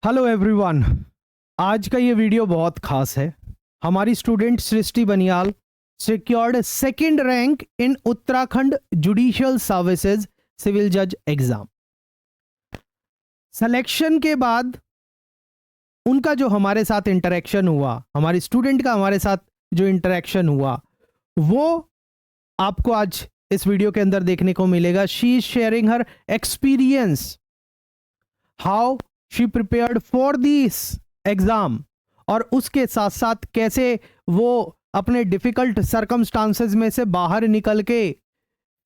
Hello everyone. आज का ये वीडियो बहुत खास है। हमारी student Srishti Baniyal secured second rank in Uttarakhand judicial services civil जज एग्जाम। सिलेक्शन के बाद उनका जो हमारे साथ इंटरेक्शन हुआ, हमारी स्टूडेंट का हमारे साथ जो इंटरेक्शन हुआ, वो आपको आज इस वीडियो के अंदर देखने को मिलेगा। She is sharing her experience, how she prepared for this exam, और उसके साथ साथ कैसे वो अपने डिफिकल्ट सर्कमस्टांसेस में से बाहर निकल के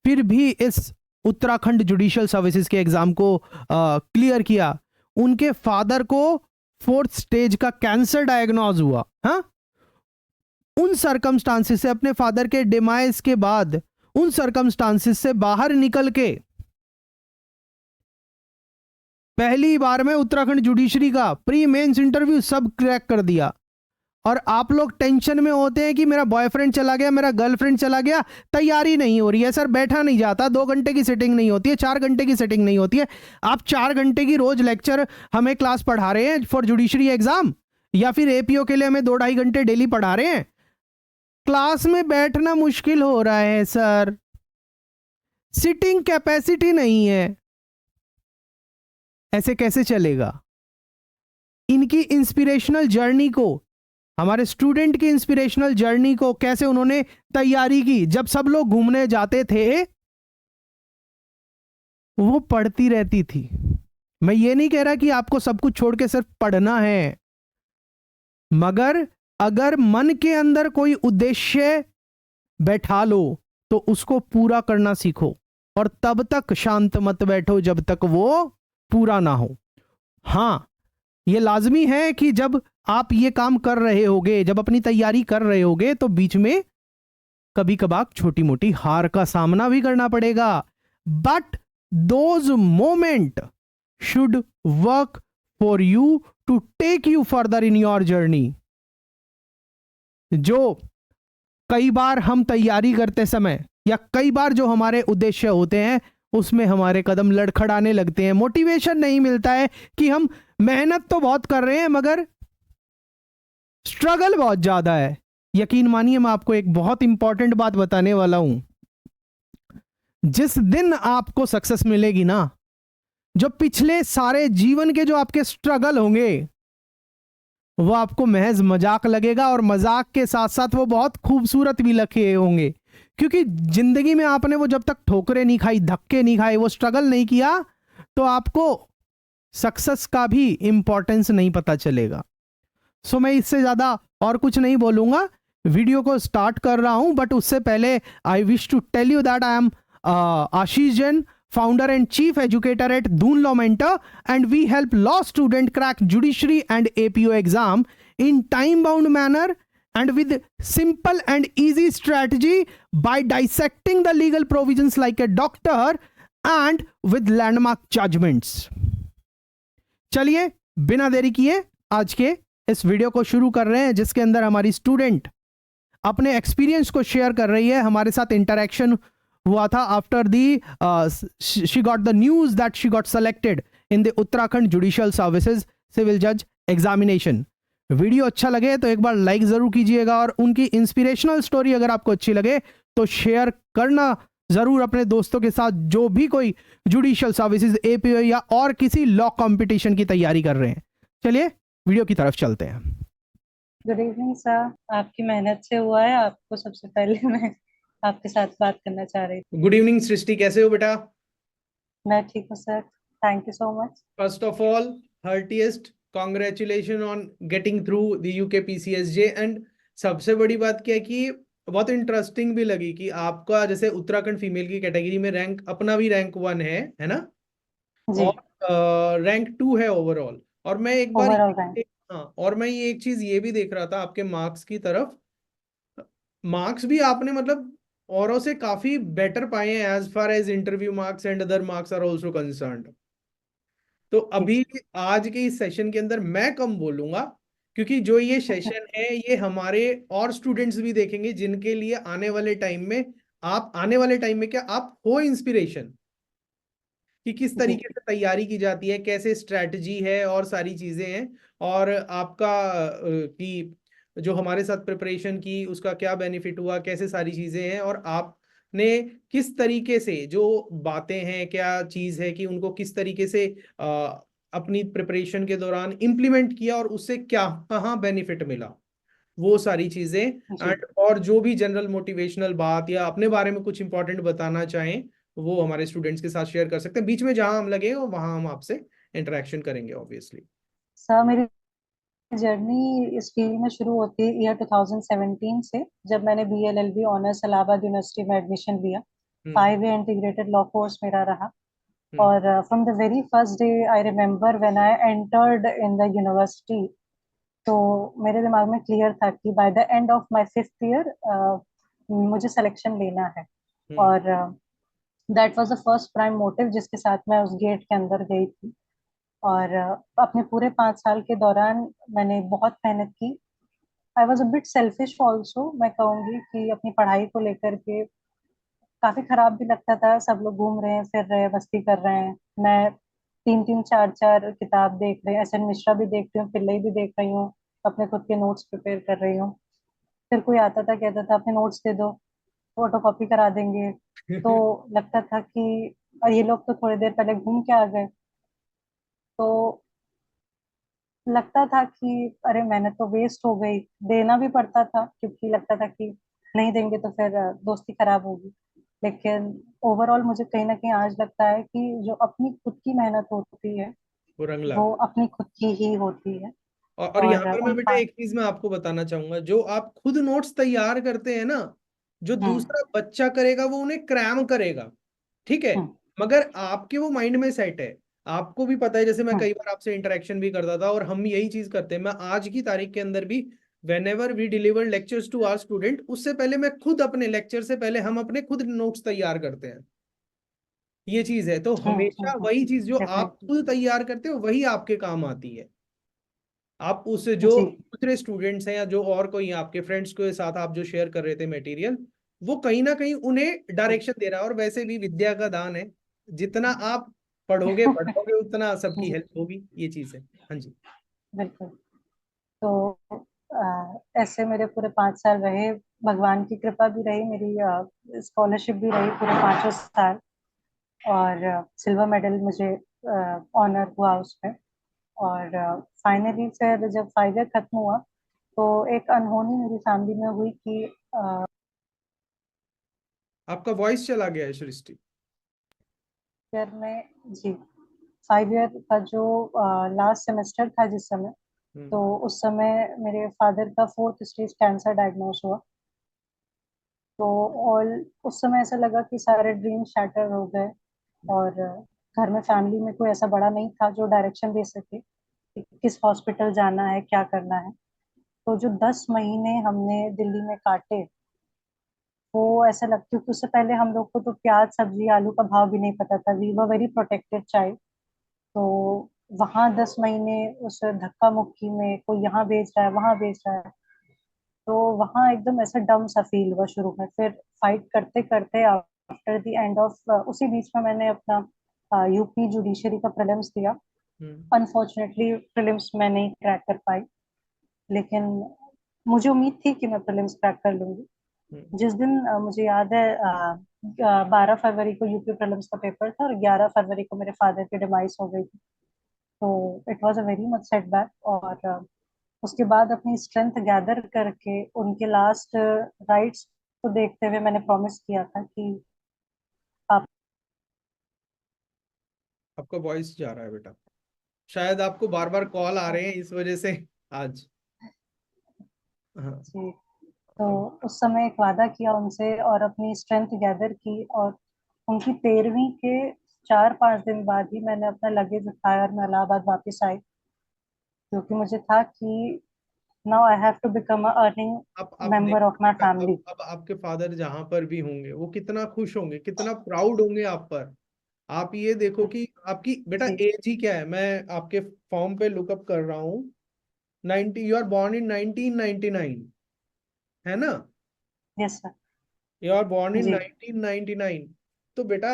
फिर भी इस उत्तराखंड जुडिशियल सर्विसेज के एग्जाम को क्लियर किया। उनके फादर को 4th स्टेज का कैंसर डायग्नोज हुआ। हाँ, उन सर्कमस्टांसेस से, अपने फादर के डिमाइस के बाद उन सर्कमस्टांसेस से बाहर निकल के पहली बार में उत्तराखंड जुडिशरी का प्री मेंस इंटरव्यू सब क्रैक कर दिया। और आप लोग टेंशन में होते हैं कि मेरा बॉयफ्रेंड चला गया, मेरा गर्लफ्रेंड चला गया, तैयारी नहीं हो रही है सर, बैठा नहीं जाता, 2 घंटे की सिटिंग नहीं होती है, 4 घंटे की सिटिंग नहीं होती है। आप 4 घंटे की रोज लेक्चर हमें क्लास पढ़ा रहे हैं फॉर जुडिशरी एग्जाम, या फिर एपीओ के लिए हमें 2-2.5 घंटे डेली पढ़ा रहे हैं। क्लास में बैठना मुश्किल हो रहा है सर, सिटिंग कैपेसिटी नहीं है, ऐसे कैसे चलेगा। इनकी इंस्पिरेशनल जर्नी को, हमारे स्टूडेंट की इंस्पिरेशनल जर्नी को कैसे उन्होंने तैयारी की। जब सब लोग घूमने जाते थे वो पढ़ती रहती थी। मैं ये नहीं कह रहा कि आपको सब कुछ छोड़ के सिर्फ पढ़ना है, मगर अगर मन के अंदर कोई उद्देश्य बैठा लो तो उसको पूरा करना सीखो, और तब तक शांत मत बैठो जब तक वो पूरा ना हो। हाँ, ये लाजमी है कि जब आप ये काम कर रहे होगे, जब अपनी तैयारी कर रहे होगे, तो बीच में कभी कभार छोटी मोटी हार का सामना भी करना पड़ेगा। But those moment should work for you to take you further in your journey. जो कई बार हम तैयारी करते समय, या कई बार जो हमारे उद्देश्य होते हैं, उसमें हमारे कदम लड़खड़ाने लगते हैं, मोटिवेशन नहीं मिलता है कि हम मेहनत तो बहुत कर रहे हैं मगर स्ट्रगल बहुत ज्यादा है। यकीन मानिए, मैं आपको एक बहुत इंपॉर्टेंट बात बताने वाला हूं। जिस दिन आपको सक्सेस मिलेगी ना, जो पिछले सारे जीवन के जो आपके स्ट्रगल होंगे वो आपको महज मजाक लगेगा, और मजाक के साथ साथ वो बहुत खूबसूरत भी लगे होंगे। क्योंकि जिंदगी में आपने वो जब तक ठोकरें नहीं खाई, धक्के नहीं खाए, वो स्ट्रगल नहीं किया, तो आपको सक्सेस का भी इंपॉर्टेंस नहीं पता चलेगा। सो मैं इससे ज्यादा और कुछ नहीं बोलूंगा, वीडियो को स्टार्ट कर रहा हूं। बट उससे पहले I wish to tell you that I am Ashish Jain, founder and chief educator at Doon Law Mentor, and we help law student crack judiciary and APO exam in time bound manner and with simple and easy strategy by dissecting the legal provisions like a doctor and with landmark judgments. चलिए बिना देरी किए आज के इस video को शुरू कर रहे हैं, जिसके अंदर हमारी स्टूडेंट अपने एक्सपीरियंस को शेयर कर रही है। हमारे साथ इंटरेक्शन हुआ था after the she got the news that she got selected in the Uttarakhand judicial services civil जज एग्जामिनेशन। वीडियो अच्छा लगे तो एक बार लाइक जरूर कीजिएगा, और उनकी इंस्पिरेशनल स्टोरी अगर आपको अच्छी लगे तो शेयर करना जरूर अपने दोस्तों के साथ जो भी कोई जुडिशियल सर्विसेज, एपीओ या और किसी लॉ कंपटीशन की तैयारी कर रहे हैं। चलिए वीडियो की तरफ चलते हैं। गुड इवनिंग सर, आपकी मेहनत से हुआ है। आपको सबसे पहले मैं आपके साथ बात करना चाह रही थी। गुड इवनिंग सृष्टि, कैसे हो बेटा? मैं ठीक हूँ sir, thank you so much. First of all, heartiest congratulation on getting through the UK PCSJ. And सबसे बड़ी बात क्या है कि बहुत इंटरेस्टिंग भी लगी कि आपका जैसे उत्तराखंड फीमेल की कैटेगरी में रैंक, अपना भी रैंक 1 है ना, जी, और रैंक 2 है ओवरऑल। और मैं एक बार ओवरऑल रैंक। हाँ, और मैं ये एक चीज ये भी देख रहा था आपके मार्क्स की तरफ। मार्क्स भी आपने मतलब औरों से काफी बेटर पाए हैं as far as interview marks and other marks are also concerned. तो अभी आज के इस सेशन के अंदर मैं कम बोलूंगा, क्योंकि जो ये सेशन है ये हमारे और स्टूडेंट्स भी देखेंगे, जिनके लिए आने वाले टाइम में आप, आने वाले टाइम में क्या आप हो इंस्पिरेशन। कि किस जी तरीके से तैयारी की जाती है, कैसे स्ट्रैटेजी है और सारी चीजें हैं, और आपका कि जो हमारे साथ प्रिपरेशन की उसका क्या बेनिफिट हुआ, कैसे सारी चीजें हैं, और आपने किस तरीके से जो बातें हैं, क्या चीज है कि उनको किस तरीके से अपनी प्रिपरेशन के दौरान इम्प्लीमेंट किया और उससे क्या कहाँ बेनिफिट मिला, वो सारी चीजें। जी। एंड और जो भी जनरल मोटिवेशनल बात या अपने बारे में कुछ इंपॉर्टेंट बताना चाहें, वो हमारे स्टूडेंट्स के साथ शेयर कर सकते हैं। बीच में जहां हम लगे वहां हम आपसे इंटरेक्शन करेंगे ऑब्वियसली। सर मेरी जर्नी इस फील्ड में शुरू होती है ईयर 2017 से, जब मैंने BLLB ऑनर्स इलाहाबाद यूनिवर्सिटी में एडमिशन लिया। हम्म 5 ईयर इंटीग्रेटेड लॉ कोर्स मेरा रहा। हम्म और from the very first day I remember when I entered in the university, तो मेरे दिमाग में क्लियर था कि by the end of my 5th year मुझे सिलेक्शन लेना है। हम्म और that was the first prime motive जिसके साथ मैं उस गेट के अंदर गई थी। और अपने पूरे 5 साल के दौरान मैंने बहुत मेहनत की। I was a bit selfish also, मैं कहूँगी कि अपनी पढ़ाई को लेकर के काफी खराब भी लगता था। सब लोग घूम रहे हैं, फिर रहे हैं, मस्ती कर रहे हैं, मैं 3 3 4 4 किताब देख रही हूँ, SN मिश्रा भी देख रही हूँ, पिल्लई भी देख रही हूँ, अपने खुद के नोट्स प्रिपेयर कर रही हूँ। फिर कोई आता था कहता था अपने नोट्स दे दो, फोटो कॉपी करा देंगे। तो लगता था कि और ये लोग तो थोड़ी देर पहले घूम के आ गए। तो लगता था कि अरे मेहनत तो वेस्ट हो गई। देना भी पड़ता था क्योंकि लगता था कि नहीं देंगे तो फिर दोस्ती खराब होगी। लेकिन ओवरऑल मुझे कहीं ना कहीं आज लगता है कि जो अपनी खुद की मेहनत होती है वो रंग वो लाता अपनी खुद की ही होती है। और यहाँ और पर मैं बेटा एक चीज मैं आपको बताना चाहूंगा, जो आप खुद नोट्स तैयार करते हैं ना, जो हम्म दूसरा बच्चा करेगा वो उन्हें क्रैम करेगा, ठीक है, हम्म मगर आपके वो माइंड में सेट है। आपको भी पता है, जैसे मैं हम्म कई बार आपसे इंटरेक्शन भी करता था और हम यही चीज करते हैं, मैं आज की तारीख के अंदर भी whenever we deliver lectures to our student, उससे पहले मैं खुद अपने लेक्चर से पहले हम अपने खुद नोट्स तैयार करते हैं। ये चीज है, तो हमेशा वही चीज जो आप डेफिनेटली। खुद तैयार करते हो वही आपके काम आती है। आप उस जो जी दूसरे स्टूडेंट्स हैं या जो और कोई आपके फ्रेंड्स के साथ आप जो शेयर कर रहे थे मटेरियल, वो कहीं ना कहीं उन्हें डायरेक्शन दे रहा है। और वैसे भी विद्या का दान है, जितना आप पढ़ोगे पढ़ोगे उतना सबकी जी हेल्प होगी, ये चीज है। हाँ जी। बिल्कुल। तो ऐसे मेरे पूरे 5 साल रहे। भगवान की कृपा भी रही, मेरी स्कॉलरशिप भी रही पूरे 5 साल। और सिल्वर मेडल मुझे ऑनर हुआ उसमें। और फाइनली फिर जब 5 ईयर खत्म हुआ तो एक अनहोनी मेरी फैमिली में हुई कि आपका वॉइस चला गया है सृष्टि। ईयर में जी 5 ईयर का जो लास्ट सेमेस्टर था जिस समय, हम्म तो उस समय मेरे फादर का 4th स्टेज कैंसर डायग्नोस हुआ। तो ऑल उस समय ऐसा लगा कि सारे ड्रीम शैटर हो गए। और घर में फैमिली में कोई ऐसा बड़ा नहीं था जो डायरेक्शन दे सके कि किस हॉस्पिटल जाना है, क्या करना है। तो जो 10 महीने हमने दिल्ली में काटे, वो ऐसा लगता, क्योंकि उससे पहले हम लोग को तो प्याज सब्जी आलू का भाव भी नहीं पता था। We were very protected child. तो वहाँ 10 महीने उस धक्का मुक्की में कोई यहाँ भेज रहा है वहां भेज रहा है, तो वहाँ एकदम ऐसा डम सा फील हुआ शुरू में। फिर फाइट करते करते आफ्टर द एंड ऑफ उसी बीच में मैंने अपना यूपी जुडिशरी का प्रीलिम्स दिया। हम्म अनफॉर्चुनेटली प्रीलिम्स मैं नहीं क्रैक कर पाई, लेकिन मुझे उम्मीद थी कि मैं प्रीलिम्स क्रैक कर लूंगी। हम्म जिस दिन मुझे याद है 12 फरवरी को यूपी प्रीलिम्स का पेपर था और 11 फरवरी को मेरे फादर की डिमाइस हो गई थी। तो it was a very much setback. और उसके बाद अपनी स्ट्रेंथ गैदर करके उनके लास्ट राइट्स को देखते हुए मैंने प्रॉमिस किया था कि आप आपका वॉइस जा रहा है बेटा, शायद आपको बार बार कॉल आ रहे हैं इस वजह से आज। हाँ। जी। तो उस समय एक वादा किया उनसे और अपनी स्ट्रेंथ गैदर की। और उनकी 13वीं के 4 5 दिन बाद ही मैंने अपना लगेज उठाया और मैं इलाहाबाद वापस आई, क्योंकि मुझे था कि now I have to become a earning आप मेंबर ऑफ देखो माय बेटा, फैमिली। अब आपके फादर जहां पर भी होंगे वो कितना खुश होंगे, कितना प्राउड होंगे आप पर। आप ये देखो कि आपकी बेटा जी एज ही क्या है, मैं आपके फॉर्म पे लुकअप कर रहा हूँ। 90, यू आर बॉर्न इन 1999, है ना? Yes sir. You are born in जी 1999। तो बेटा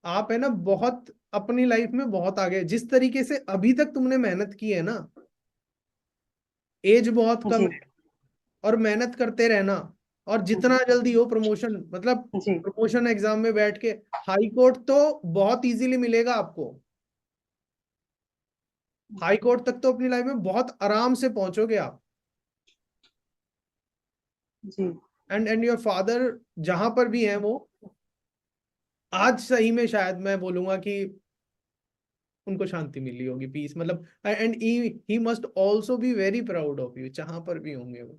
आप है ना बहुत अपनी लाइफ में बहुत आगे, जिस तरीके से अभी तक तुमने मेहनत की है ना, एज बहुत कम जी। है, और मेहनत करते रहना, और जितना जल्दी हो प्रमोशन, मतलब जी। प्रमोशन एग्जाम में बैठ के हाई कोर्ट तो बहुत इजीली मिलेगा आपको, हाई कोर्ट तक तो अपनी लाइफ में बहुत आराम से पहुंचोगे आप। जी। एंड योर फादर जहां पर भी हैं वो आज सही में शायद मैं बोलूंगा कि उनको शांति मिली होगी, पीस, मतलब and he must also be very proud of you जहां पर भी होंगे वो।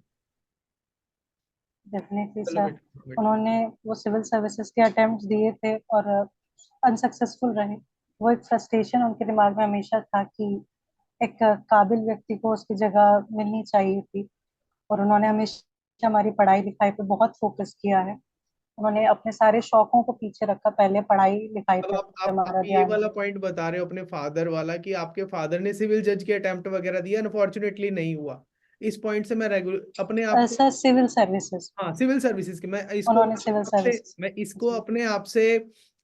डेफिनेटली चलो सर। बेटा बेटा। उन्होंने वो सिविल सर्विसेज के अटेम्प्ट दिए थे और अनसक्सेसफुल रहे। वो एक फ्रस्ट्रेशन उनके दिमाग में हमेशा था कि एक काबिल व्यक्ति को उसकी जगह मिलनी चाहिए थी। और उन्होंने हमेशा हमारी पढ़ाई लिखाई पे बहुत फोकस किया है। उन्होंने अपने सारे शौकों को पीछे रखा, पहले पढ़ाई लिखाई अब पे आप हमारा ये ध्यान वाला दिया। पॉइंट बता रहे हो अपने फादर वाला कि आपके फादर ने सिविल जज के अटेम्प्ट वगैरह दिया, अनफॉर्चुनेटली नहीं हुआ। इस पॉइंट से मैं रेगुलर अपने आप को, सर सिविल सर्विसेज। हाँ सिविल सर्विसेज की, मैं इसको उन्होंने सिविल आपसे, सर्विसेज। मैं इसको जी। अपने आप से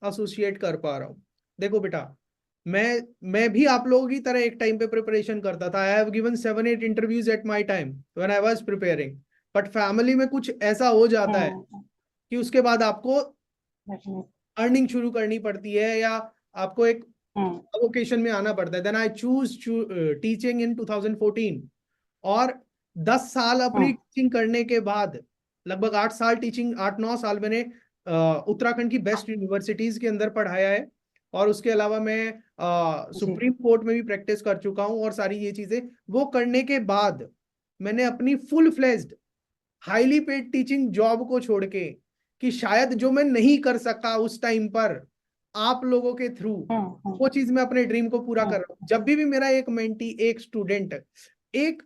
एसोसिएट कर पा रहा हूँ। देखो बेटा, मैं मैं भी आप लोगों की तरह एक टाइम पे प्रिपरेशन करता था। I have given 7-8 interviews at my time when I was preparing. But family में कुछ ऐसा हो जाता है हम्म। कि उसके बाद आपको definitely। अर्निंग शुरू करनी पड़ती है, या आपको एक हम्म। वोकेशन में आना पड़ता है। Then I choose teaching in 2014, और 10 साल अपनी हम्म। टीचिंग करने के बाद, लगभग 8 साल टीचिंग, 8-9 साल मैंने उत्तराखंड की बेस्ट यूनिवर्सिटीज के अंदर पढ़ाया है। और उसके अलावा मैं जी। सुप्रीम कोर्ट में भी प्रैक्टिस कर चुका हूँ, और सारी ये चीजें वो करने के बाद मैंने अपनी full fledged highly paid teaching job को छोड़ के, कि शायद जो मैं नहीं कर सका उस टाइम पर आप लोगों के थ्रू, हम्म। वो चीज मैं अपने ड्रीम को पूरा कर हम्म। रहा हूँ। जब भी मेरा एक मेंटी, एक स्टूडेंट, एक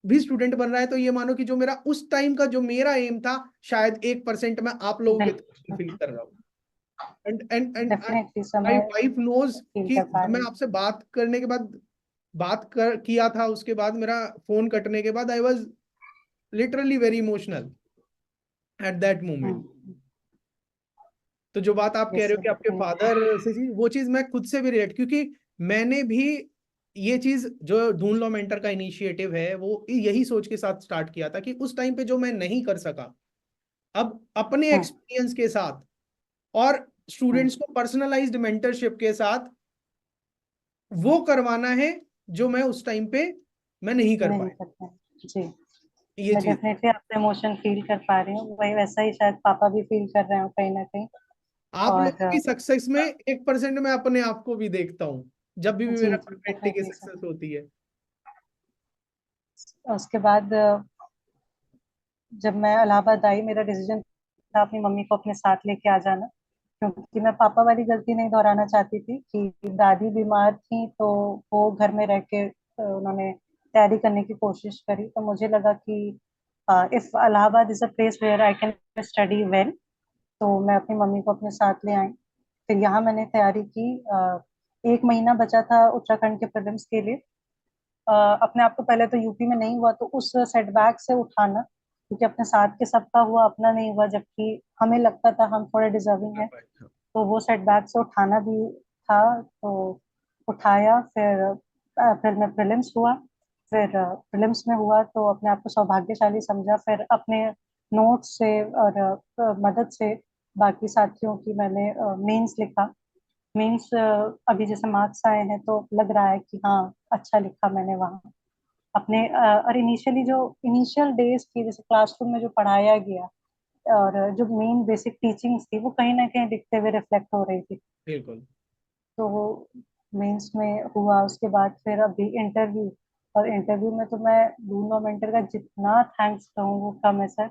भी स्टूडेंट बन रहा है, तो ये मानो कि जो मेरा उस टाइम का जो मेरा एम था, शायद 1% मैं आप लोगों के थ्रू फुलफिल कर रहा हूँ। एंड डेफिनेटली माई समय वाइफ नोज फील कि कर पा जब मैं रही हूँ। आपसे बात करने के बाद, बात कर किया था, उसके बाद मेरा फोन कटने के बाद I was literally very emotional at that moment. Hmm. तो जो बात आप कह यस रहे हो सर कि आपके डेफिनेटली। फादर से चीज, वो चीज मैं खुद से भी रिलेट, क्योंकि मैंने भी ये चीज जो ढूंढ लो मेंटर का इनिशिएटिव है, वो यही सोच के साथ स्टार्ट किया था कि उस टाइम पे जो मैं नहीं कर सका, अब अपने हम्म। एक्सपीरियंस के साथ और हम्म। स्टूडेंट्स को पर्सनलाइज्ड मेंटरशिप के साथ वो करवाना है जो मैं उस टाइम पे मैं नहीं कर नहीं पाया, करते हैं जी। ये मैं चीज। डेफिनेटली आपका इमोशन फील कर पा रही हूँ, वही वैसा ही शायद पापा भी फील कर रहे हो कहीं ना कहीं। आप और लोगों की सक्सेस में 1% मैं अपने आप को भी देखता हूँ, जब भी जी मेरा जी बेटे की डेफिनेटली सर। सक्सेस होती है। उसके बाद जब मैं इलाहाबाद आई, मेरा डिसीजन था अपनी मम्मी को अपने साथ लेके आ जाना, क्योंकि मैं पापा वाली गलती नहीं दोहराना चाहती थी कि दादी बीमार थी तो वो घर में रह के उन्होंने तैयारी करने की कोशिश करी। तो मुझे लगा कि if Allahabad is a place where I can study well, तो मैं अपनी मम्मी को अपने साथ ले आई। फिर यहाँ मैंने तैयारी की। 1 महीना बचा था उत्तराखंड के प्रीलिम्स के लिए। अपने आप को पहले तो यूपी में नहीं हुआ तो उस सेटबैक से उठाना, क्योंकि अपने साथ के सबका हुआ, अपना नहीं हुआ, जबकि हमें लगता था हम थोड़े डिजर्विंग है। तो वो सेटबैक से उठाना भी था, तो उठाया। फिर अप्रैल में प्रीलिम्स हुआ। फिर प्रीलिम्स में हुआ तो अपने आप को सौभाग्यशाली समझा। फिर अपने नोट्स से और मदद से बाकी साथियों की मैंने मेंस लिखा। मेंस अभी जैसे मार्क्स आए हैं तो लग रहा है कि हाँ अच्छा लिखा मैंने वहाँ अपने। और इनिशियली जो इनिशियल डेज थी, जैसे क्लासरूम में जो पढ़ाया गया और जो मेन बेसिक टीचिंग्स थी, वो कहीं ना कहीं दिखते हुए रिफ्लेक्ट हो रही थी। बिल्कुल। तो वो मेंस में हुआ। उसके बाद फिर अभी इंटरव्यू, और इंटरव्यू में तो मैं दूनो मेंटर का जितना थैंक्स कहूँ वो कम है सर।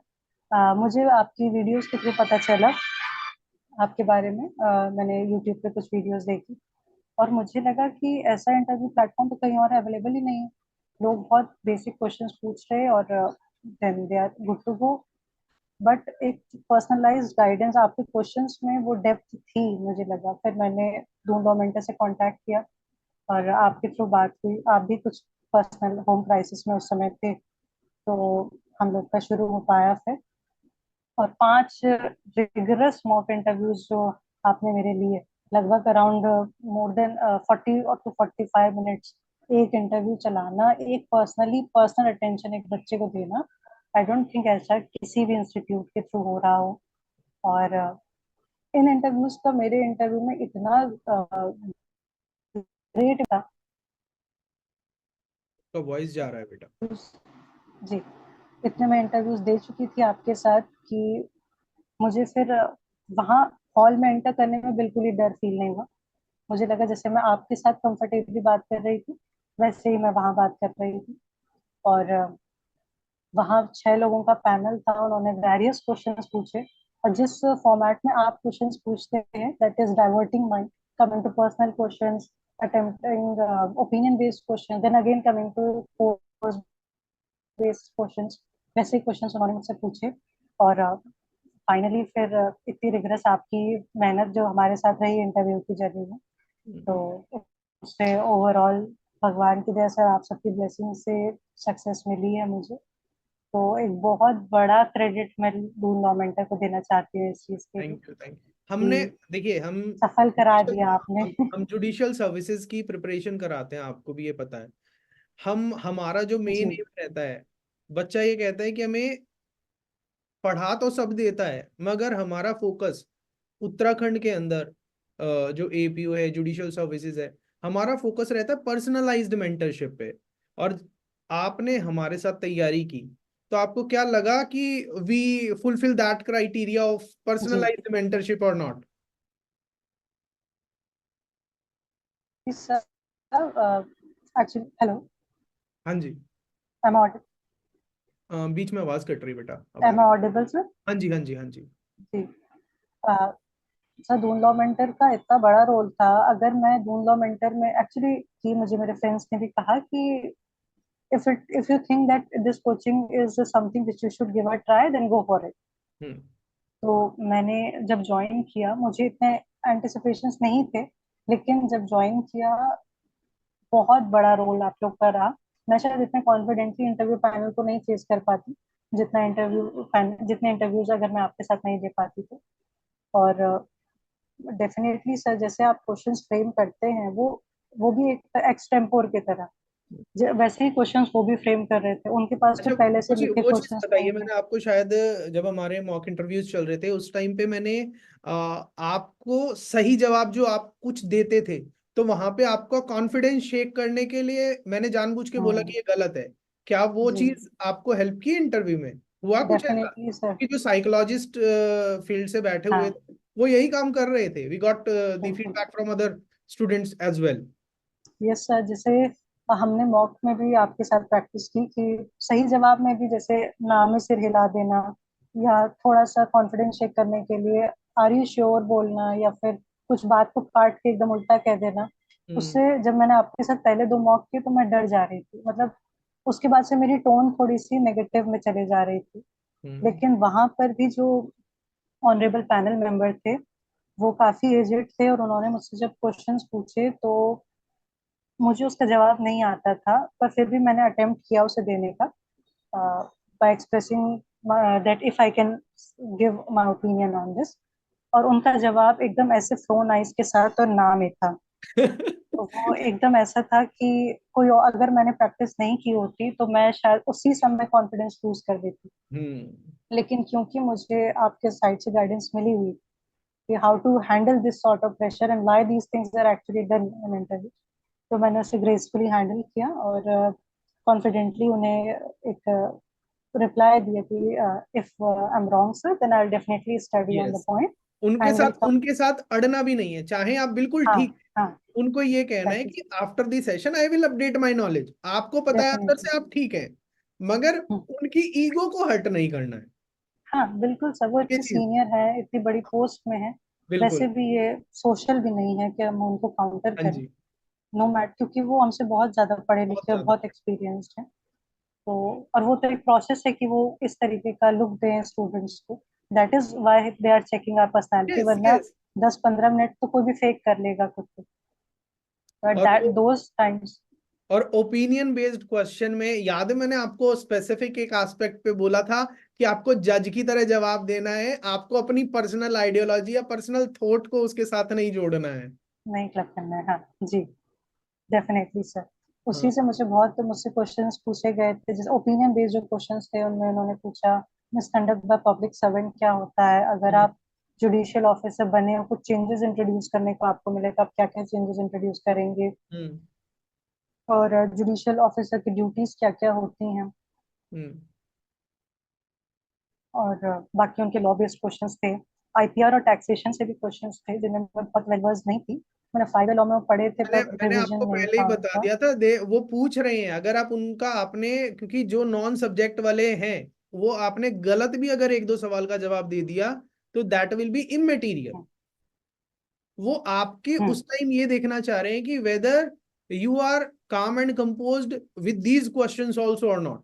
मुझे आपकी वीडियोस के थ्रू पता चला आपके बारे में। मैंने यूट्यूब पे कुछ वीडियोस देखी और मुझे लगा कि ऐसा इंटरव्यू प्लेटफॉर्म तो कहीं और अवेलेबल ही नहीं है। लोग बहुत बेसिक क्वेश्चंस पूछ रहे हैं और then they are good to go. But एक पर्सनलाइज्ड गाइडेंस आपके क्वेश्चंस में वो डेप्थ थी, मुझे लगा। फिर मैंने ढूंढो मेंटर से कांटेक्ट किया और आपके थ्रू बात हुई। आप भी कुछ पर्सनल होम क्राइसिस में उस समय थे, तो हम लोग का शुरू हो पाया फिर। और 5 रिगरस मॉक इंटरव्यूज जो आपने मेरे लिए, लगभग अराउंड मोर देन 40 और to 45 मिनट्स एक इंटरव्यू चलाना, एक पर्सनल अटेंशन एक बच्चे को देना, आई डोंट थिंक ऐसा किसी भी इंस्टीट्यूट के थ्रू हो रहा हो। और इन इंटरव्यूज का मेरे इंटरव्यू में इतना ग्रेट था। तो वॉइस जा रहा है बेटा। जी, इतने मैं इंटरव्यूज दे चुकी थी आपके साथ कि मुझे फिर वहाँ हॉल में एंटर करने में बिल्कुल ही डर फील नहीं हुआ। मुझे लगा जैसे मैं आपके साथ कंफर्टेबली बात कर रही थी, वैसे ही मैं वहाँ बात कर रही थी। और वहाँ 6 लोगों का पैनल था, उन्होंने वेरियस क्वेश्चंस पूछे। और जिस फॉर्मेट में आप क्वेश्चंस पूछते हैं, that is diverting mind, coming to personal questions, attempting opinion based question, then again coming to course based questions, वैसे क्वेश्चंस उन्होंने मुझसे पूछे। और फाइनली फिर इतनी रिगरस आपकी मेहनत जो हमारे साथ रही इंटरव्यू की जर्नी में, तो उससे ओवरऑल भगवान की दया से, आप सबकी ब्लेसिंग से सक्सेस मिली है मुझे। तो एक बहुत बड़ा क्रेडिट मैं लून लॉ मेंटर को देना चाहती हूँ इस चीज के लिए थैंक यू, थैंक यू। हमने, कि देखिए, हम सफल करा दिया आपने। हम जुडिशियल सर्विसेज की प्रिपरेशन कराते हैं, आपको भी ये पता है। हमारा जो मेन जी एम रहता है, बच्चा ये कहता है कि हमें पढ़ा तो सब देता है, मगर हमारा फोकस उत्तराखंड के अंदर जो एपीओ है, जुडिशियल सर्विसेज है, हमारा फोकस रहता है पर्सनलाइज्ड मेंटरशिप पे। और आपने हमारे साथ तैयारी की, तो आपको क्या लगा कि we fulfil that criteria of जी पर्सनलाइज्ड मेंटरशिप और नॉट? सर, एक्चुअली हेलो, हाँ जी। एम बीच में आवाज कट रही बेटा, अब आ आई रही। Audible sir? हाँ जी, हाँ जी, हाँ जी। जी, सर दून लॉ मेंटर का इतना बड़ा रोल था। अगर मैं दून लॉ मेंटर में एक्चुअली, कि मुझे मेरे फ्रेंड्स ने भी कहा कि if you think that this coaching is something which you should give a try, then go for it. हम्म। तो मैंने जब ज्वाइन किया, मुझे इतने एंटिसिपेशंस नहीं थे, लेकिन जब ज्वाइन किया, बहुत बड़ा रोल आप लोग का रहा। मैं शायद इतने कॉन्फिडेंटली इंटरव्यू पैनल को नहीं फेस कर पाती जितने इंटरव्यूज अगर मैं आपके साथ नहीं दे पाती तो। और डेफिनेटली सर, जैसे आप क्वेश्चंस फ्रेम करते हैं, वो भी एक एक्सटेम्पोर की तरह, वैसे ही क्वेश्चंस वो भी फ्रेम कर रहे थे, उनके पास तो अच्छा, पहले से लिखे वो चीज क्वेश्चंस नहीं बताइए। थे। मैंने आपको शायद, जब हमारे मॉक इंटरव्यूज चल रहे थे उस टाइम पे मैंने आपको सही जवाब जो आप कुछ देते थे, तो वहां पे आपका कॉन्फिडेंस शेक करने के लिए मैंने जानबूझ के बोला हाँ कि ये गलत है। क्या वो जी, चीज आपको हेल्प की इंटरव्यू में? हुआ कुछ ऐसा? Definitely sir. कि जो साइकोलॉजिस्ट फील्ड से बैठे हुए हाँ थे, वो यही काम कर रहे थे। वी गॉट द बिल्कुल। Feedback from other students as well. Yes sir, जैसे हमने मॉक में भी आपके साथ प्रैक्टिस की कि सही जवाब में भी जैसे नाम में सिर हिला देना, या थोड़ा सा कॉन्फिडेंस चेक करने के लिए आर यू श्योर बोलना, या फिर कुछ बात को काट के एकदम उल्टा कह देना। हम्म। उससे जब मैंने आपके साथ पहले 2 मॉक किए तो मैं डर जा रही थी, मतलब उसके बाद से मेरी टोन थोड़ी सी नेगेटिव में चले जा रही थी। हम्म। लेकिन वहां पर भी जो ऑनरेबल पैनल मेंबर थे, वो काफी एजेड थे, और उन्होंने मुझसे जब क्वेश्चंस पूछे तो मुझे उसका जवाब नहीं आता था, पर फिर भी मैंने अटेम्प्ट किया उसे देने का, bye expressing that if I can give my opinion on this. और उनका जवाब एकदम ऐसे फ्लो नाइस के साथ और ना में था। तो वो एकदम ऐसा था कि अगर मैंने प्रैक्टिस नहीं की होती तो मैं शायद उसी समय कॉन्फिडेंस लूज कर देती। हम्म। लेकिन क्योंकि मुझे आपके साइड से गाइडेंस मिली हुई कि how to handle this sort of pressure and why these things are actually done in interview, तो मैंने उसे ग्रेसफुली हैंडल किया और कॉन्फिडेंटली उन्हें एक रिप्लाई दिया कि if I am wrong sir, then I will definitely study on the yes. Point उनके एंड विल साथ कम। उनके साथ अड़ना भी नहीं है, चाहे आप बिल्कुल हाँ ठीक। हाँ, उनको ये कहना है एग्जैक्टली, कि after the session I will update my knowledge. आपको पता है अंदर डेफिनेटली। से आप ठीक है, मगर उनकी ईगो को हर्ट नहीं करना है। हाँ बिल्कुल सर, वो ये इतने चीज। सीनियर है, इतनी बड़ी पोस्ट में है। वैसे बिल्कुल। भी ये सोशल भी नहीं है कि हम उनको काउंटर हाँ करें, जी। नो मैट, क्योंकि वो हमसे बहुत ज्यादा पढ़े बहुत लिखे और ज्यादा। बहुत एक्सपीरियंस्ड है। तो और वो तो एक प्रोसेस है कि वो इस तरीके का लुक दें स्टूडेंट्स को, that is why they are checking our personality, yes, वरना यस। 10-15 मिनट तो कोई भी फेक कर लेगा खुद को, बट और दैट वो दोज टाइम्स। और ओपिनियन बेस्ड क्वेश्चन में याद है मैंने आपको स्पेसिफिक एक एस्पेक्ट पे बोला था कि आपको जज की तरह जवाब देना है, आपको अपनी पर्सनल आइडियोलॉजी या पर्सनल थॉट को उसके साथ नहीं जोड़ना है। नहीं क्लब करना है, हाँ जी, डेफिनेटली सर। हाँ। उसी से मुझसे क्वेश्चंस पूछे गए थे, जैसे ओपिनियन बेस्ड जो क्वेश्चंस थे उनमें उन्होंने पूछा मिसकंडक्ट बाय पब्लिक सर्वेंट क्या होता है, अगर हम्म। आप जुडिशियल ऑफिसर बने हो, कुछ चेंजेस इंट्रोड्यूस करने को आपको मिले तो आप क्या क्या चेंजेस इंट्रोड्यूस करेंगे, हम्म। और जुडिशियल ऑफिसर की ड्यूटीज क्या क्या होती हैं, हम्म। और बाकी उनके लॉ बेस्ड क्वेश्चंस थे। आईपीआर और टैक्सेशन से भी क्वेश्चंस थे जिनमें मैं बहुत वेल वर्स नहीं थी, मैंने 5 लॉ में पढ़े थे मैंने पर मैंने रिवीजन आपको नहीं पहले ही था बता उनका। दिया था, वो पूछ रहे हैं अगर आप उनका आपने, क्योंकि जो नॉन सब्जेक्ट वाले हैं वो आपने गलत भी अगर एक दो सवाल का जवाब दे दिया तो दैट विल बी इमेटीरियल। हम्म वो आपके हम्म उस टाइम ये देखना चाह रहे हैं कि वेदर यू आर काम and composed with these questions also और नॉट।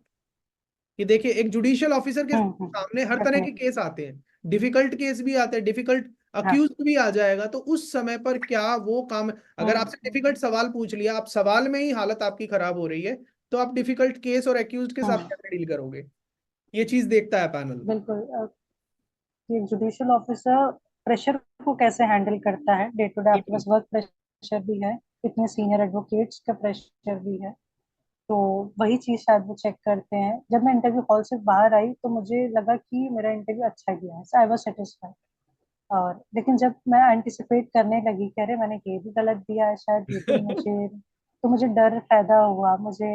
कि देखिए एक जुडिशियल ऑफिसर के सामने हर तरह के डेफिनेटली, केस आते हैं, डिफिकल्ट केस भी आते हैं, डिफिकल्ट हाँ। अक्यूज भी आ जाएगा, तो उस समय पर क्या वो काम, अगर आपसे हम्म डिफिकल्ट सवाल पूछ लिया, आप सवाल में ही हालत आपकी खराब हो रही है, तो आप डिफिकल्ट केस और अक्यूज के साथ हम्म, कैसे डील करोगे? ये चीज देखता है पैनल। बिल्कुल। कि एक जुडिशियल ऑफिसर प्रेशर को कैसे हैंडल करता है, डे टू डे आपके बिल्कुल। पास वर्क प्रेशर भी है, इतने सीनियर एडवोकेट्स का प्रेशर भी है, तो वही चीज शायद वो चेक करते हैं। जब मैं इंटरव्यू हॉल से बाहर आई तो मुझे लगा कि मेरा इंटरव्यू अच्छा गया है, आई वाज सेटिस्फाइड। और लेकिन जब मैं एंटिसिपेट करने लगी कि अरे मैंने ये भी गलत दिया है शायद, ये भी मुझे, तो मुझे डर पैदा हुआ, मुझे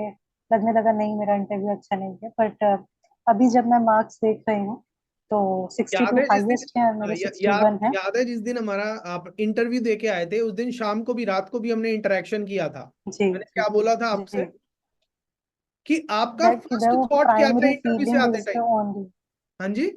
लगने लगा नहीं मेरा इंटरव्यू अच्छा नहीं है। बट अभी जब मैं मार्क्स देख रही हूँ तो याद 62 है जिस दिन, हाईएस्ट है और मेरे याद 61 है। याद है जिस दिन हमारा आप इंटरव्यू दे के आए थे, उस दिन शाम को भी रात को भी हमने इंटरेक्शन किया था। जी मैंने जी क्या बोला था जी। आपसे कि आपका दैट फर्स्ट वो थॉट क्या था प्राइमरी इंटरव्यू से फीलिंग आते इज द टाइम? ओनली। हाँ जी।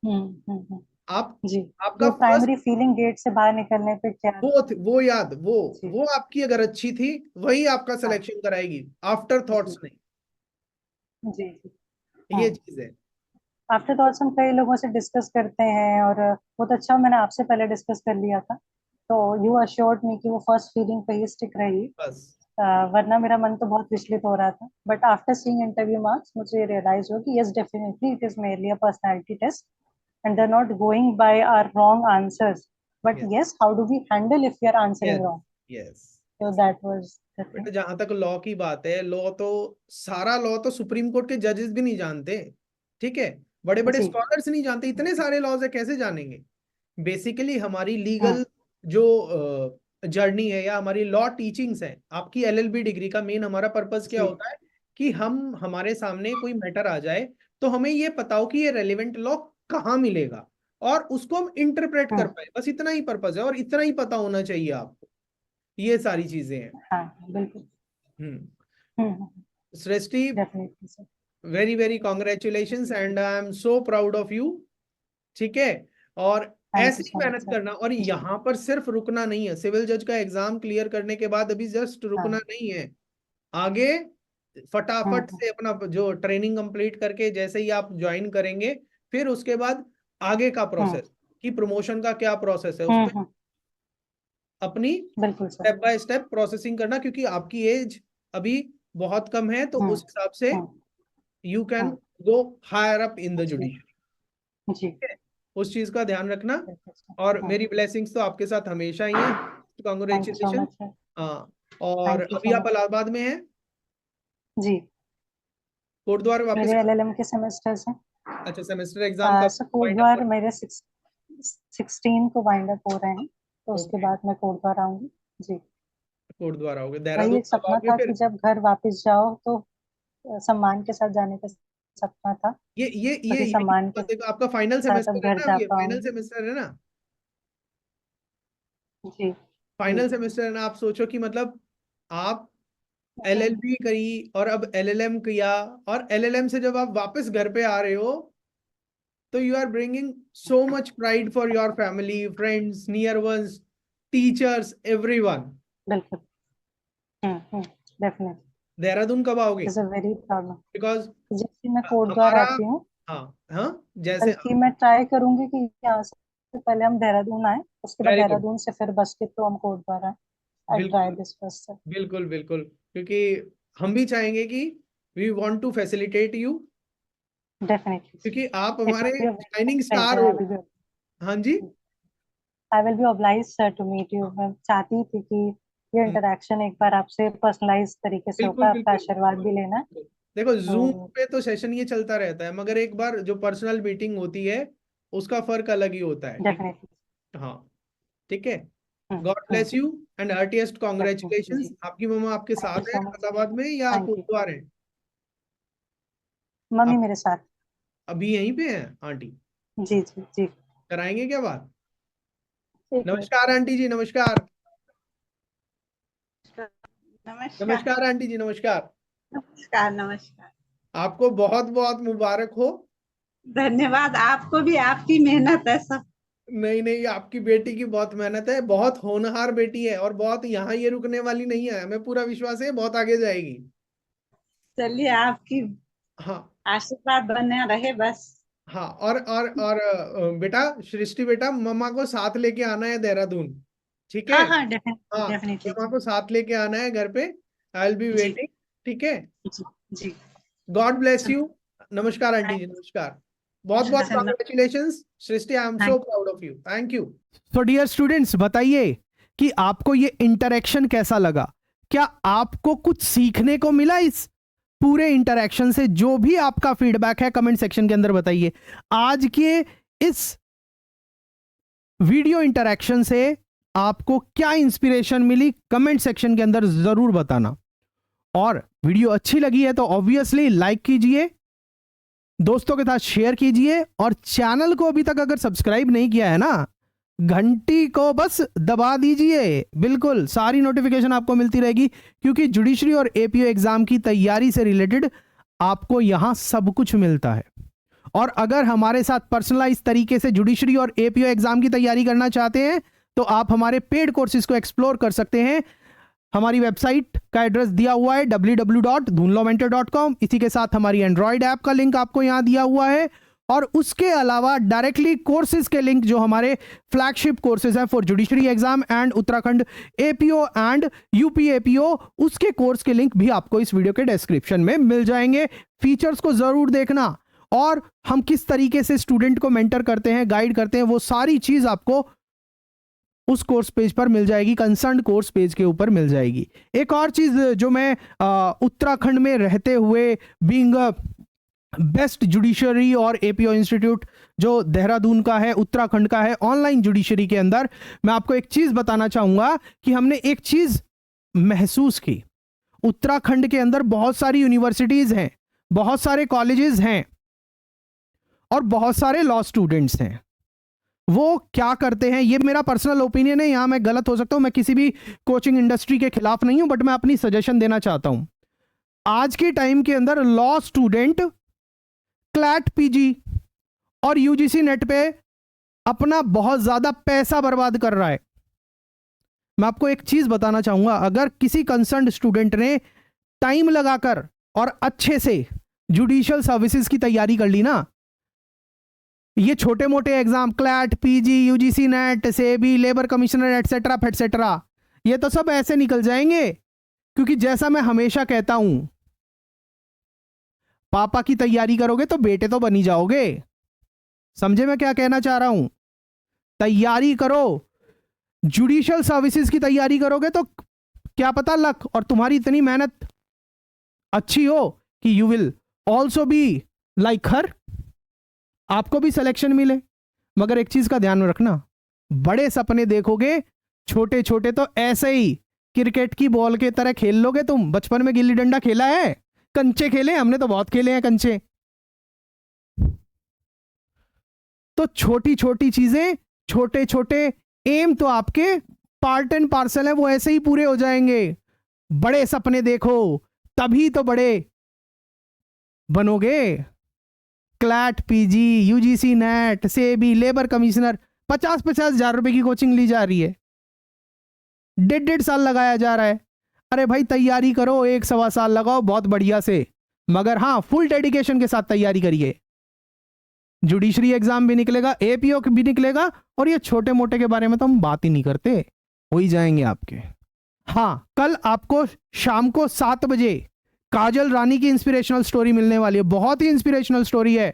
हम्म। आप जी, आपका जो फर्स्ट, प्राइमरी फीलिंग गेट से बाहर निकलने पे क्या। वो याद, जी वो आपकी अगर अच्छी थी वही आपका हाँ सिलेक्शन कराएगी, आफ्टर थॉट्स जी नहीं। जी जी। ये हाँ, चीज है। आफ्टर थॉट्स हम कई लोगों से डिस्कस करते हैं, और बहुत अच्छा मैंने आपसे पहले डिस्कस कर लिया था, तो यू अश्योर्ड मी कि वो फर्स्ट फीलिंग पे ही स्टिक रही। बस। वरना मेरा मन तो बहुत विचलित हो रहा था, but after seeing interview marks मुझे रियलाइज हुआ कि yes definitely it is merely a personality test, and they are not going by our wrong answers, but yes. Yes how do we handle if you are answering yes. Wrong. Yes. So yes. that was the thing. बेटा जहां तक law की बात है, law तो सारा law तो supreme court के जजेस भी नहीं जानते, ठीक है? बड़े बड़े जी। स्कॉलर्स नहीं जानते, इतने सारे लॉज है, कैसे जानेंगे? बेसिकली हमारी हम्म लीगल जो जर्नी है या हमारी लॉ टीचिंग्स है, आपकी एलएलबी डिग्री का मेन हमारा पर्पस क्या जी होता है कि हम, हमारे सामने कोई मैटर आ जाए तो हमें ये पता हो कि ये रेलिवेंट लॉ कहाँ मिलेगा और उसको हम इंटरप्रेट कर हम्म। पाए, बस इतना ही पर्पस है और इतना ही पता होना चाहिए आपको। ये सारी चीजें हैं। हाँ बिल्कुल। Hmm. Hmm, Srishti, definitely sir. Very very congratulations and I am so proud of you. ठीक है? और थैंक ऐसे यू ही सो मच मेहनत सर। करना, और जी यहाँ पर सिर्फ रुकना नहीं है, सिविल जज का एग्जाम क्लियर करने के बाद अभी जस्ट रुकना हाँ। नहीं है, आगे फटाफट हम्म से अपना जो ट्रेनिंग कंप्लीट करके जैसे ही आप ज्वाइन करेंगे, फिर उसके बाद आगे का हम्म प्रोसेस, कि प्रमोशन का क्या प्रोसेस है, उस पर हम्म, अपनी बिल्कुल sir. Step by step processing करना, क्योंकि आपकी एज अभी बहुत कम है, तो हम्म उस हिसाब से hmm you can hmm, go higher up in the जी जुडिशरी। जी, उस चीज का ध्यान रखना। बिल्कुल सर। और मेरी ब्लेसिंग्स तो आपके साथ हमेशा ही है। Thank you so congratulation. Much sir. हाँ। और थैंक यू अभी सो आप मच। इलाहाबाद में हैं? जी, कोटद्वार वापस? मेरे एलएलएम के सेमेस्टर्स हैं। अच्छा, सेमेस्टर एग्जाम कब सर वाइंड अप हो कोटद्वार रहे मेरे 16 को वाइंड अप हो रहे हैं, तो हैं? उसके ओके। बाद मैं कोटद्वार आऊंगी। जी, कोटद्वार आओगे, वही देहरादून एक कब सपना आओगे था फिर? कि जब घर वापस जाओ तो सम्मान के साथ जाने का सपना था। ये उसी यही सम्मान के देखो, आपका फाइनल साथ सेमेस्टर अब है घर ना, जा अभी फाइनल पाऊंगी। सेमेस्टर है ना? जी जी। फाइनल सेमेस्टर है ना, आप सोचो कि मतलब आप हम्म, एलएलबी करी और अब एलएलएम किया, और एलएलएम से जब आप वापस घर पे आ रहे हो तो you are bringing so much pride for your family, friends, near ones, teachers, everyone. बिल्कुल। डेफिनेटली, देहरादून कब आओगे? Is a very problem. Because जैसे मैं कोटद्वार हमारा, आती हूँ, हाँ हाँ, जैसे, बल्कि मैं ट्राई करूंगी कि यहाँ से पहले हम देहरादून आए, उसके बाद वेरी गुड। देहरादून से फिर बस के थ्रू हम कोटद्वार आए। I try बिल्कुल this first, sir. बिल्कुल बिल्कुल, क्योंकि हम भी चाहेंगे कि we want to facilitate you, Definitely, sir. क्योंकि आप It हमारे will be a very shining nice star pleasure. हो। हाँ जी। I will be obliged, sir, to meet you. मैं चाहती थी कि ये हम्म, इंटरेक्शन एक बार आपसे पर्सनलाइज तरीके से बिल्कुल होकर आपका बिल्कुल आशीर्वाद बिल्कुल भी लेना है। बिल्कुल। देखो जूम तो पे तो सेशन ये चलता रहता है, मगर एक बार जो पर्सनल मीटिंग होती है उसका फर्क अलग ही होता है, ठीक डेफिनेटली। है? हाँ, ठीक है। Hmm God bless you and heartiest definitely congratulations. जी। आपकी मम्मा आपके थैंक यू साथ है सो मच, सर। अहमदाबाद में या थैंक यू। कोटद्वार है? मम्मी आप मेरे साथ। अभी यहीं पे हैं आंटी? जी जी जी। कराएंगे क्या बात? एक मिनट। नमस्कार आंटी जी, नमस्कार। नमस्कार। नमस्कार आंटी जी, नमस्कार। नमस्कार। नमस्कार। आपको बहुत बहुत मुबारक हो। धन्यवाद। आपको भी, आपकी मेहनत है सब। नहीं नहीं, आपकी बेटी की बहुत मेहनत है, बहुत होनहार बेटी है, और बहुत यहाँ ये रुकने वाली नहीं है, हमें पूरा विश्वास है बहुत आगे जाएगी। चलिए, आपकी हाँ आशीर्वाद बने रहे बस। हाँ, और बेटा, सृष्टि बेटा, मम्मा को साथ लेके आना है देहरादून, ठीक है? हाँ हाँ, डेफिनेटली हाँ, डेफिनेटली। मम्मा को साथ लेके आना है घर पे। आई विल बी जी वेटिंग, ठीक है? जी जी। गॉड ब्लेस चलो, यू। नमस्कार आंटी जी, नमस्कार। बहुत बहुत चलो। Congratulations Srishti, I am so thank proud of you, thank you. तो डियर स्टूडेंट्स, बताइए कि आपको ये इंटरेक्शन कैसा लगा? क्या आपको कुछ सीखने को मिला इस पूरे इंटरेक्शन से? जो भी आपका फीडबैक है कमेंट सेक्शन के अंदर बताइए। आज के इस वीडियो इंटरेक्शन से आपको क्या इंस्पिरेशन मिली कमेंट सेक्शन के अंदर जरूर बताना। और वीडियो अच्छी लगी है तो ऑब्वियसली लाइक कीजिए, दोस्तों के साथ शेयर कीजिए, और चैनल को अभी तक अगर सब्सक्राइब नहीं किया है ना, घंटी को बस दबा दीजिए। बिल्कुल सारी नोटिफिकेशन आपको मिलती रहेगी, क्योंकि जुडिशरी और एपीओ एग्जाम की तैयारी से रिलेटेड आपको यहां सब कुछ मिलता है। और अगर हमारे साथ पर्सनलाइज तरीके से जुडिशरी और एपीओ एग्जाम की तैयारी करना चाहते हैं तो आप हमारे पेड कोर्सेज को एक्सप्लोर कर सकते हैं। हमारी वेबसाइट का एड्रेस दिया हुआ है www.dhunlawmentor.com। इसी के साथ हमारी एंड्रॉइड ऐप का लिंक आपको यहां दिया हुआ है, और उसके अलावा डायरेक्टली कोर्सेज के लिंक जो हमारे फ्लैगशिप कोर्सेज हैं for judiciary exam and Uttarakhand APO and UP APO, उसके कोर्स के लिंक भी आपको इस वीडियो के डिस्क्रिप्शन में मिल जाएंगे। फीचर्स को जरूर देखना, और हम किस तरीके से स्टूडेंट को मेंटर करते हैं, गाइड करते हैं, वो सारी चीज आपको उस कोर्स पेज पर मिल जाएगी, कंसर्न कोर्स पेज के ऊपर मिल जाएगी। एक और चीज जो मैं उत्तराखंड में रहते हुए, बीइंग बेस्ट जुडिशरी और एपीओ इंस्टीट्यूट जो देहरादून का है, उत्तराखंड का है, ऑनलाइन जुडिशरी के अंदर, मैं आपको एक चीज बताना चाहूंगा कि हमने एक चीज महसूस की। उत्तराखंड के अंदर बहुत सारी यूनिवर्सिटीज हैं, बहुत सारे कॉलेजेस हैं, और बहुत सारे लॉ स्टूडेंट्स हैं। वो क्या करते हैं, ये मेरा पर्सनल ओपिनियन है, यहां मैं गलत हो सकता हूं, मैं किसी भी कोचिंग इंडस्ट्री के खिलाफ नहीं हूं, बट मैं अपनी सजेशन देना चाहता हूं। आज के टाइम के अंदर लॉ स्टूडेंट क्लैट पीजी और यूजीसी नेट पे अपना बहुत ज्यादा पैसा बर्बाद कर रहा है। मैं आपको एक चीज बताना चाहूंगा, अगर किसी कंसर्न्ड स्टूडेंट ने टाइम लगाकर और अच्छे से जुडिशियल सर्विसेज की तैयारी कर ली ना, ये छोटे मोटे exam CLAT PG UGC NET SEBI labour commissioner etcetera फेटसेट्रा, ये तो सब ऐसे निकल जाएंगे। क्योंकि जैसा मैं हमेशा कहता हूं, पापा की तैयारी करोगे तो बेटे तो बनी जाओगे। समझे मैं क्या कहना चाह रहा हूं? तैयारी करो, जुडिशियल सर्विसेज की तैयारी करोगे तो क्या पता लक और तुम्हारी इतनी मेहनत अच्छी हो कि you will also be like her, आपको भी सिलेक्शन मिले। मगर एक चीज का ध्यान रखना, बड़े सपने देखोगे, छोटे छोटे तो ऐसे ही क्रिकेट की बॉल के तरह खेल लोगे तुम। बचपन में गिल्ली डंडा खेला है? कंचे खेले? हमने तो बहुत खेले हैं कंचे। तो छोटी छोटी चीजें, छोटे छोटे एम तो आपके पार्ट एंड पार्सल है, वो ऐसे ही पूरे हो जाएंगे। बड़े सपने देखो, तभी तो बड़े बनोगे। CLAT PG UGC NET SEBI labour commissioner, 50-50 हजार रुपए की कोचिंग ली जा रही है, 1.5 साल लगाया जा रहा है। अरे भाई तैयारी करो, 1-1.25 साल लगाओ बहुत बढ़िया से, मगर हाँ फुल डेडिकेशन के साथ तैयारी करिए। जुडिशरी एग्जाम भी निकलेगा, एपीओ भी निकलेगा, और ये छोटे मोटे के बारे में तो हम बात ही नहीं करते, हो ही जाएंगे आपके। हाँ, कल आपको शाम को 7 बजे काजल रानी की इंस्पिरेशनल स्टोरी मिलने वाली है। बहुत ही इंस्पिरेशनल स्टोरी है।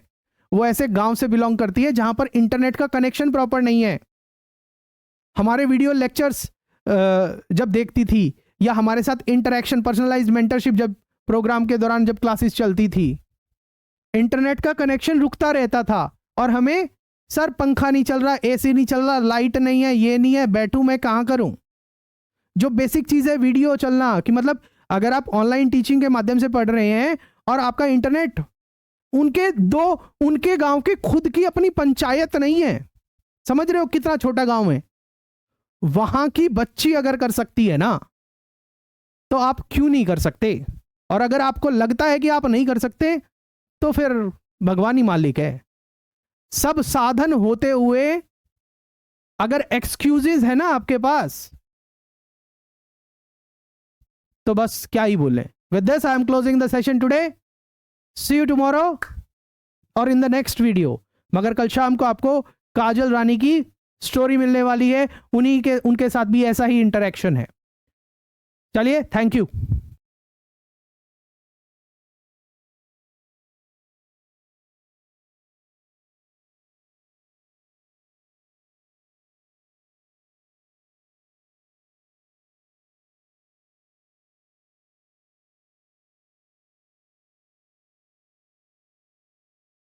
वो ऐसे गांव से बिलोंग करती है जहां पर इंटरनेट का कनेक्शन प्रॉपर नहीं है। हमारे वीडियो लेक्चर्स जब देखती थी या हमारे साथ इंटरेक्शन, पर्सनलाइज्ड मेंटरशिप जब प्रोग्राम के दौरान जब क्लासेस चलती थी, इंटरनेट का कनेक्शन रुकता रहता था और हमें सर पंखा नहीं चल रहा, एसी नहीं चल रहा, लाइट नहीं है, ये नहीं है, बैठूं मैं कहां करूं। जो बेसिक चीज है वीडियो चलना, कि मतलब अगर आप ऑनलाइन टीचिंग के माध्यम से पढ़ रहे हैं और आपका इंटरनेट उनके गांव के खुद की अपनी पंचायत नहीं है, समझ रहे हो कितना छोटा गांव है, वहां की बच्ची अगर कर सकती है ना, तो आप क्यों नहीं कर सकते। और अगर आपको लगता है कि आप नहीं कर सकते तो फिर भगवान ही मालिक है। सब साधन होते हुए अगर एक्सक्यूजेस है ना आपके पास, तो बस क्या ही बोले। With this I am closing the session today. See you tomorrow और इन द नेक्स्ट वीडियो। मगर कल शाम को आपको काजल रानी की स्टोरी मिलने वाली है, उनके साथ भी ऐसा ही इंटरेक्शन है। चलिए, थैंक यू।